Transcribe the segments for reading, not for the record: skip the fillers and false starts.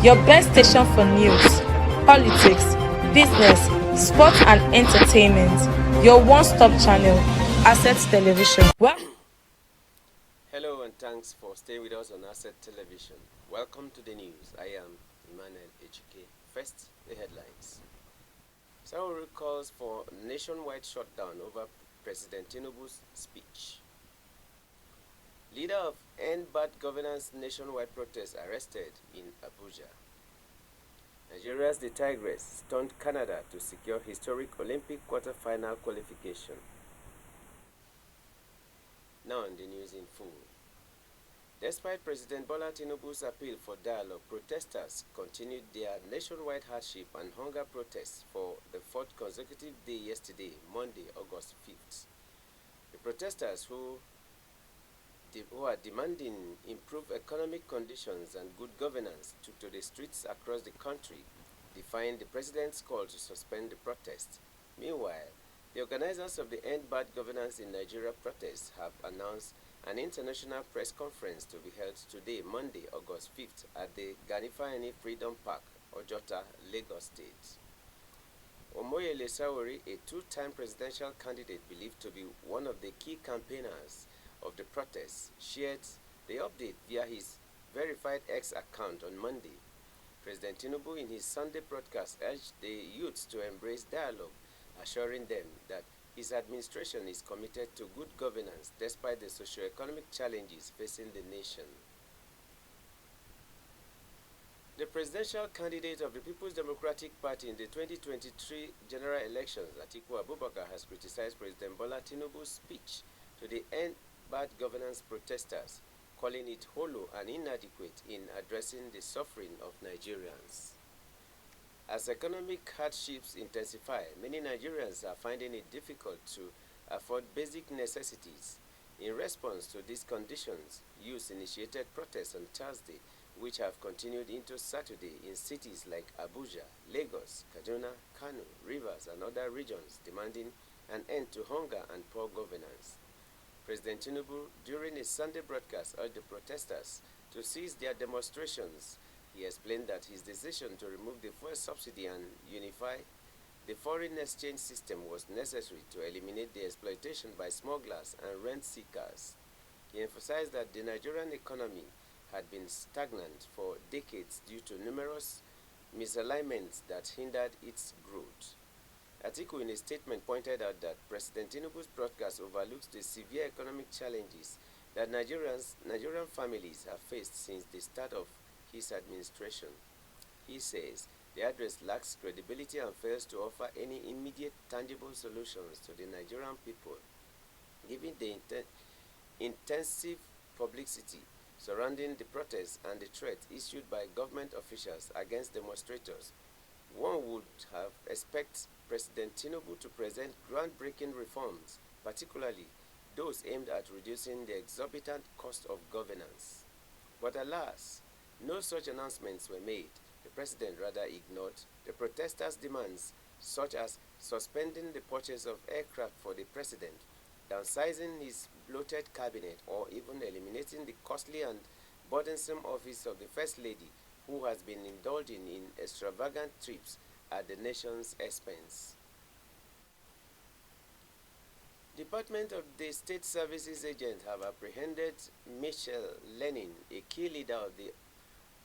Your best station for news, politics, business, sports, and entertainment. Your one-stop channel, Assets Television. Well, Hello and thanks for staying with us on Asset Television. Welcome to the news. I am Emmanuel HK. First, the headlines. Sauri calls for nationwide shutdown over President Tinubu's speech. Leader of End Bad Governance nationwide protest arrested in Abuja. Nigeria's The Tigress stunned Canada to secure historic Olympic quarter-final qualification. Now on the news in full. Despite President Bola Tinubu's appeal for dialogue, protesters continued their nationwide hardship and hunger protests for the fourth consecutive day yesterday, Monday, August 5th. The protesters who are demanding improved economic conditions and good governance took to the streets across the country, defying the president's call to suspend the protest. Meanwhile, the organizers of the End Bad Governance in Nigeria protest have announced an international press conference to be held today, Monday, August 5th, at the Ganifayani Freedom Park, Ojota, Lagos State. Omoyele Sowore, a two-time presidential candidate believed to be one of the key campaigners of the protest, shared the update via his verified X account on Monday. President Tinubu, in his Sunday broadcast, urged the youths to embrace dialogue, assuring them that his administration is committed to good governance despite the socio-economic challenges facing the nation. The presidential candidate of the People's Democratic Party in the 2023 general elections, Atiku Abubakar, has criticized President Bola Tinubu's speech to the End Bad Governance protesters, calling it hollow and inadequate in addressing the suffering of Nigerians. As economic hardships intensify, many Nigerians are finding it difficult to afford basic necessities. In response to these conditions, youth initiated protests on Thursday, which have continued into Saturday in cities like Abuja, Lagos, Kaduna, Kano, Rivers, and other regions, demanding an end to hunger and poor governance. President Tinubu, during his Sunday broadcast, urged the protesters to cease their demonstrations. He explained that his decision to remove the fuel subsidy and unify the foreign exchange system was necessary to eliminate the exploitation by smugglers and rent seekers. He emphasized that the Nigerian economy had been stagnant for decades due to numerous misalignments that hindered its growth. Atiku, in a statement, pointed out that President Tinubu's broadcast overlooks the severe economic challenges that Nigerian families have faced since the start of his administration. He says the address lacks credibility and fails to offer any immediate tangible solutions to the Nigerian people. Given the intensive publicity surrounding the protests and the threats issued by government officials against demonstrators, one would have expected President Tinubu to present groundbreaking reforms, particularly those aimed at reducing the exorbitant cost of governance. But alas, no such announcements were made. The president rather ignored the protesters' demands, such as suspending the purchase of aircraft for the president, downsizing his bloated cabinet, or even eliminating the costly and burdensome office of the First Lady, who has been indulging in extravagant trips at the nation's expense. Department of the State Services agents have apprehended Michelle Lenin, a key leader of the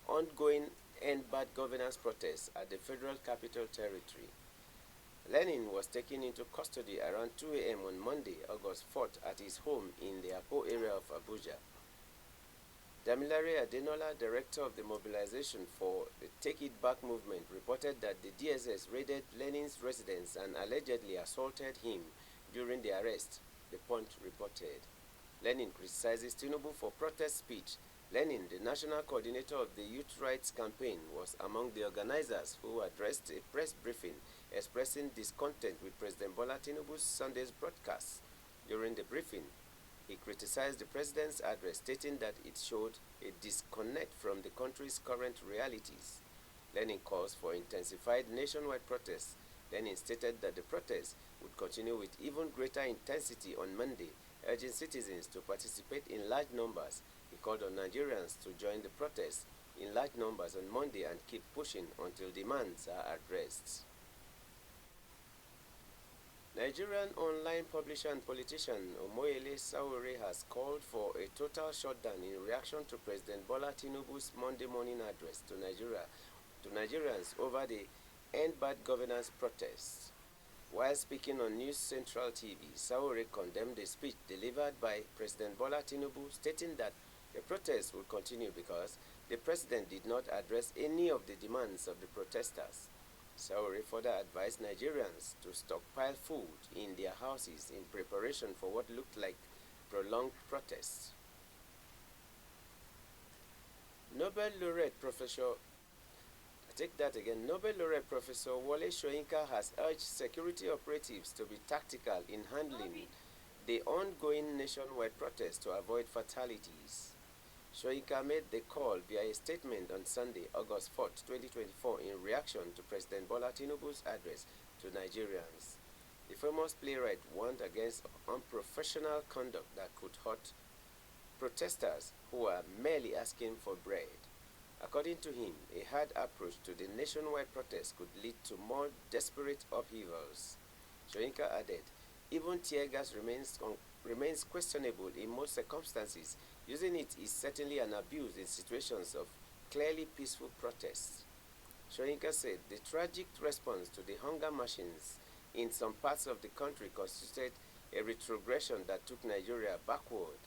ongoing End Bad Governance protests at the Federal Capital Territory. Lenin was taken into custody around 2 a.m. on Monday, August 4th, at his home in the Apo area of Abuja. Damilare Adenola, director of the mobilization for the Take It Back movement, reported that the DSS raided Lenin's residence and allegedly assaulted him during the arrest, the Punch reported. Lenin criticizes Tinubu for protest speech. Lenin, the national coordinator of the Youth Rights Campaign, was among the organizers who addressed a press briefing expressing discontent with President Bola Tinubu's Sunday's broadcast. During the briefing, he criticized the president's address, stating that it showed a disconnect from the country's current realities. Lenin calls for intensified nationwide protests. Lenin stated that the protests would continue with even greater intensity on Monday, urging citizens to participate in large numbers. He called on Nigerians to join the protests in large numbers on Monday and keep pushing until demands are addressed. Nigerian online publisher and politician Omoyele Sowore has called for a total shutdown in reaction to President Bola Tinubu's Monday morning address to Nigerians over the End Bad Governance protests. While speaking on News Central TV, Sowore condemned the speech delivered by President Bola Tinubu, stating that the protests will continue because the president did not address any of the demands of the protesters. Sowore further advised Nigerians to stockpile food in their houses in preparation for what looked like prolonged protests. Nobel laureate Professor Nobel laureate Professor Wole Soyinka has urged security operatives to be tactical in handling the ongoing nationwide protests to avoid fatalities. Soyinka made the call via a statement on Sunday, August 4, 2024, in reaction to President Bola Tinubu's address to Nigerians. The famous playwright warned against unprofessional conduct that could hurt protesters who are merely asking for bread. According to him, a hard approach to the nationwide protests could lead to more desperate upheavals. Soyinka added, even tear gas remains questionable in most circumstances. Using it is certainly an abuse in situations of clearly peaceful protests. Soyinka said the tragic response to the hunger machines in some parts of the country constituted a retrogression that took Nigeria backward.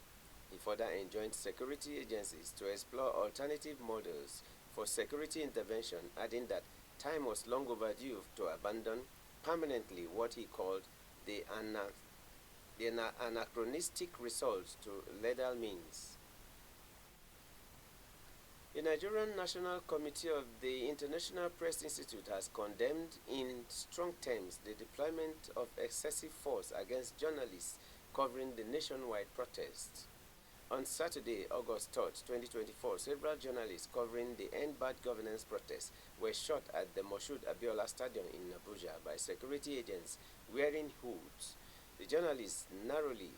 He further enjoined security agencies to explore alternative models for security intervention, adding that time was long overdue to abandon permanently what he called the anachronistic resort to lethal means. The Nigerian National Committee of the International Press Institute has condemned in strong terms the deployment of excessive force against journalists covering the nationwide protests. On Saturday, August 3, 2024, several journalists covering the End Bad Governance protests were shot at the Moshood Abiola Stadium in Abuja by security agents wearing hoods. The journalists narrowly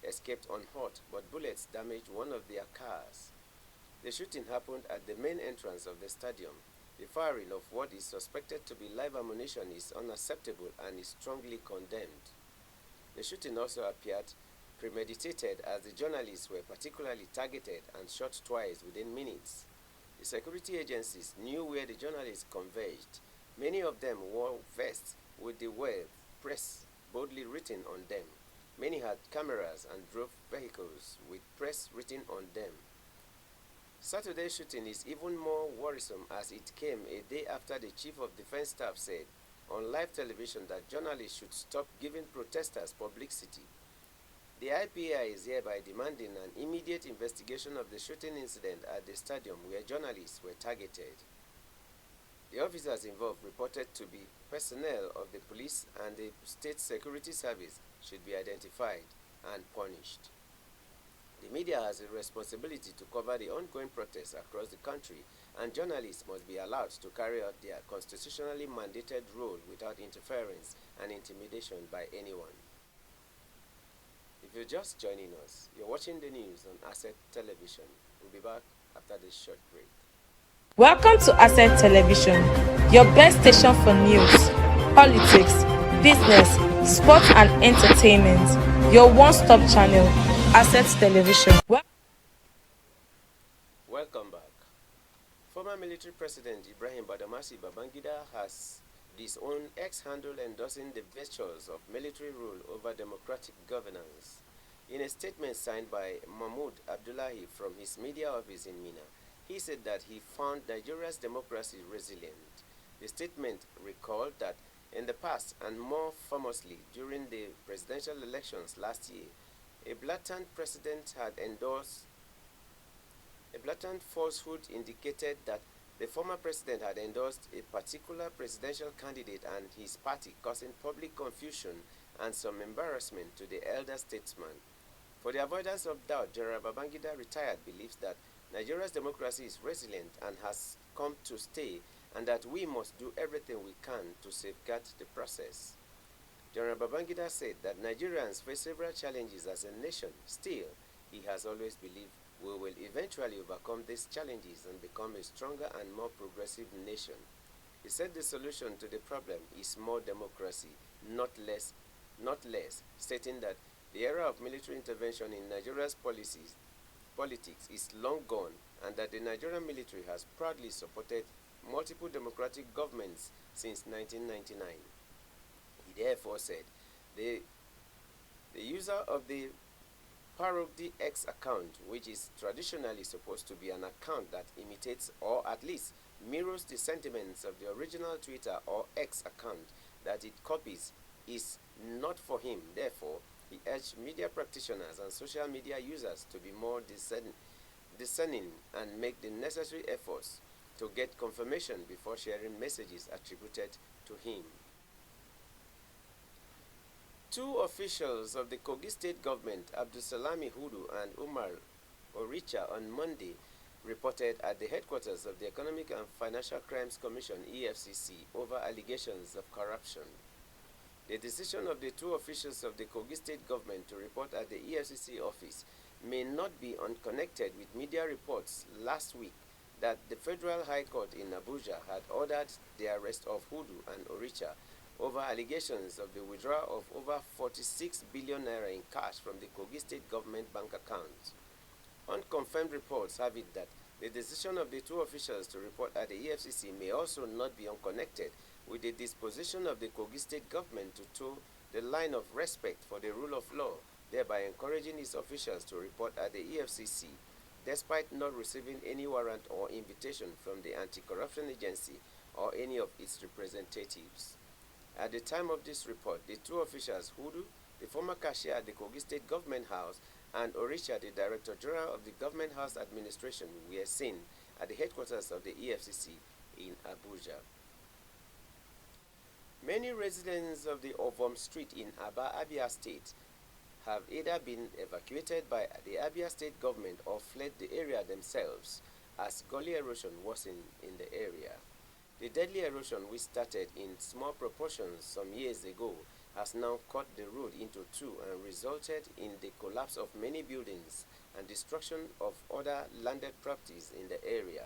escaped unhurt, but bullets damaged one of their cars. The shooting happened at the main entrance of the stadium. The firing of what is suspected to be live ammunition is unacceptable and is strongly condemned. The shooting also appeared premeditated, as the journalists were particularly targeted and shot twice within minutes. The security agencies knew where the journalists converged. Many of them wore vests with the word "Press" boldly written on them. Many had cameras and drove vehicles with "Press" written on them. Saturday's shooting is even more worrisome, as it came a day after the Chief of Defense Staff said on live television that journalists should stop giving protesters publicity. The IPI is hereby demanding an immediate investigation of the shooting incident at the stadium where journalists were targeted. The officers involved, reported to be personnel of the police and the state security service, should be identified and punished. The media has a responsibility to cover the ongoing protests across the country, and journalists must be allowed to carry out their constitutionally mandated role without interference and intimidation by anyone. If you're just joining us, you're watching the news on Asset Television. We'll be back after this short break. Welcome to Asset Television, your best station for news, politics, business, sports and entertainment. Your one-stop channel, Asset Television. Welcome back. Former military President Ibrahim Badamasi Babangida has disowned X handle endorsing the virtues of military rule over democratic governance. In a statement signed by Mahmoud Abdullahi from his media office in Mina, he said that he found Nigeria's democracy resilient. The statement recalled that in the past, and more famously during the presidential elections last year, a blatant falsehood indicated that the former president had endorsed a particular presidential candidate and his party, causing public confusion and some embarrassment to the elder statesman. For the avoidance of doubt, General Babangida retired believes that Nigeria's democracy is resilient and has come to stay, and that we must do everything we can to safeguard the process. General Babangida said that Nigerians face several challenges as a nation. Still, he has always believed We will eventually overcome these challenges and become a stronger and more progressive nation. He said the solution to the problem is more democracy, not less, stating that the era of military intervention in Nigeria's politics is long gone and that the Nigerian military has proudly supported multiple democratic governments since 1999. He therefore said the, the user of the Parody X account, which is traditionally supposed to be an account that imitates or at least mirrors the sentiments of the original Twitter or X account that it copies, is not for him. Therefore, he urged media practitioners and social media users to be more discerning and make the necessary efforts to get confirmation before sharing messages attributed to him. Two officials of the Kogi state government, Abdulsalami Hudu and Umar Oricha, on Monday reported at the headquarters of the Economic and Financial Crimes Commission (EFCC) over allegations of corruption. The decision of the two officials of the Kogi state government to report at the EFCC office may not be unconnected with media reports last week that the Federal High Court in Abuja had ordered the arrest of Hudu and Oricha over allegations of the withdrawal of over 46 billion naira in cash from the Kogi state government bank account. Unconfirmed reports have it that the decision of the two officials to report at the EFCC may also not be unconnected with the disposition of the Kogi state government to toe the line of respect for the rule of law, thereby encouraging its officials to report at the EFCC, despite not receiving any warrant or invitation from the anti-corruption agency or any of its representatives. At the time of this report, the two officials, Hudu, the former cashier at the Kogi State Government House, and Orisha, the Director General of the Government House Administration, were seen at the headquarters of the EFCC in Abuja. Many residents of the Ovom Street in Aba, Abia State have either been evacuated by the Abia State government or fled the area themselves as gully erosion worsened in the area. The deadly erosion, which started in small proportions some years ago, has now cut the road into two and resulted in the collapse of many buildings and destruction of other landed properties in the area.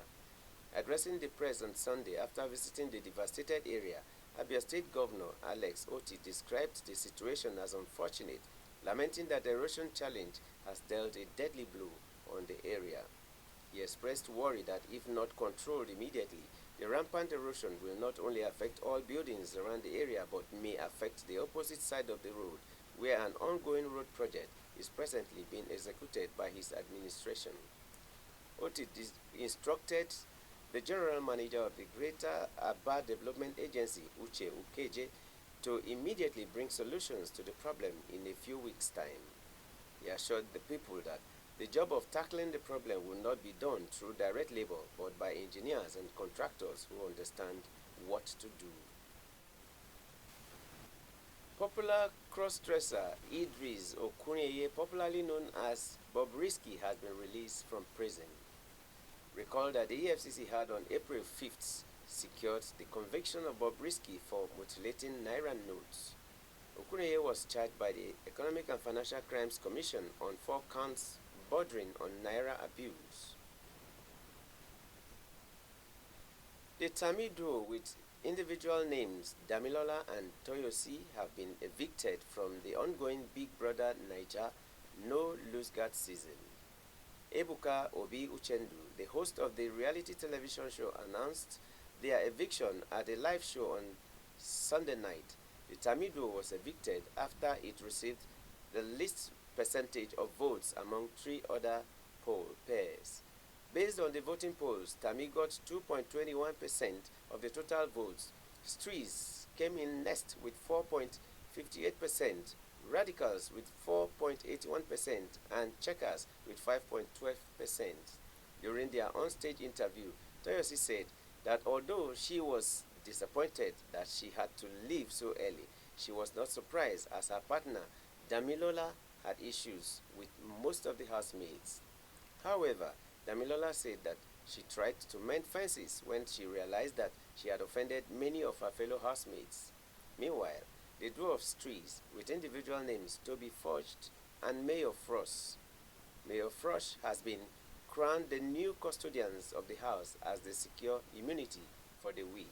Addressing the press on Sunday after visiting the devastated area, Abia State Governor Alex Oti described the situation as unfortunate, lamenting that the erosion challenge has dealt a deadly blow on the area. He expressed worry that if not controlled immediately, the rampant erosion will not only affect all buildings around the area but may affect the opposite side of the road, where an ongoing road project is presently being executed by his administration. Oti instructed the general manager of the Greater Aba Development Agency, Uche Ukeje, to immediately bring solutions to the problem in a few weeks' time. He assured the people that the job of tackling the problem will not be done through direct labor, but by engineers and contractors who understand what to do. Popular cross-dresser Idris Okuneye, popularly known as Bobrisky, has been released from prison. Recall that the EFCC had on April 5th secured the conviction of Bobrisky for mutilating Naira notes. Okuneye was charged by the Economic and Financial Crimes Commission on 4 counts bordering on Naira abuse. The Tami duo with individual names Damilola and Toyosi have been evicted from the ongoing Big Brother Naija No Lose Guard season. Ebuka Obi Uchendu, the host of the reality television show, announced their eviction at a live show on Sunday night. The Tami duo was evicted after it received the least percentage of votes among 3 other poll pairs. Based on the voting polls, Tami got 2.21% of the total votes. Strees came in next with 4.58%, Radicals with 4.81%, and Checkers with 5.12%. During their onstage interview, Toyosi said that although she was disappointed that she had to leave so early, she was not surprised as her partner, Damilola, had issues with most of the housemates. However, Damilola said that she tried to mend fences when she realized that she had offended many of her fellow housemates. Meanwhile, the duo of Strees, with individual names Toby Forged and Mayor Frost. Mayor Frost has been crowned the new custodians of the house as they secure immunity for the week.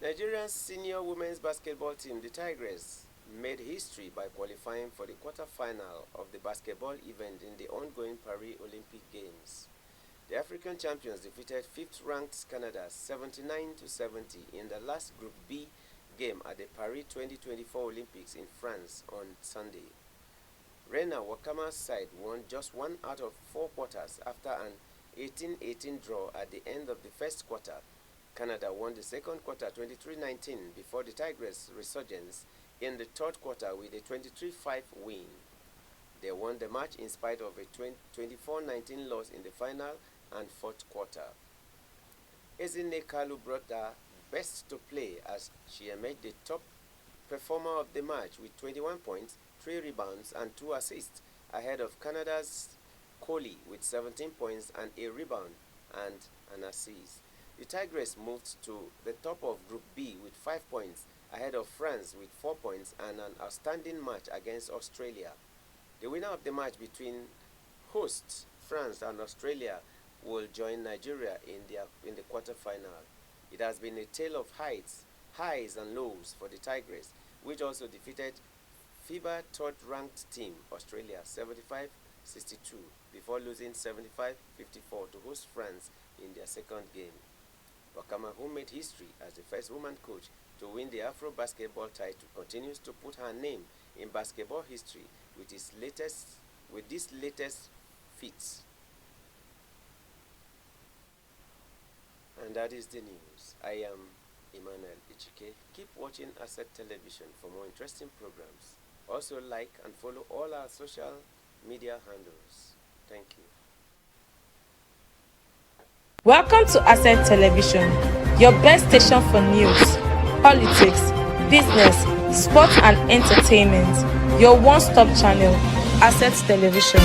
Nigeria's senior women's basketball team, the Tigers, made history by qualifying for the quarter-final of the basketball event in the ongoing Paris Olympic Games. The African champions defeated 5th-ranked Canada 79-70 in the last Group B game at the Paris 2024 Olympics in France on Sunday. Rena Wakama's side won just 1 out of 4 quarters after an 18-18 draw at the end of the first quarter. Canada won the second quarter 23-19 before the Tigers' resurgence in the third quarter with a 23-5 win. They won the match in spite of a 24-19 loss in the final and fourth quarter. Ezinne Kalu brought her best to play as she emerged the top performer of the match with 21 points, 3 rebounds and 2 assists, ahead of Canada's Coley with 17 points and a rebound and an assist. The Tigers moved to the top of Group B with 5 points, ahead of France with 4 points and an outstanding match against Australia. The winner of the match between hosts France and Australia will join Nigeria in the quarter-final. It has been a tale of highs and lows for the Tigers, which also defeated FIBA third-ranked team Australia 75-62 before losing 75-54 to host France in their second game. Wakama, who made history as the first woman coach to win the Afro basketball title, continues to put her name in basketball history with this latest feat. And that is the news. I am Emmanuel Ichike. Keep watching Asset Television for more interesting programs. Also like and follow all our social media handles. Thank you. Welcome to Asset Television, your best station for news, politics, business, sports and entertainment. Your one-stop channel, Asset Television.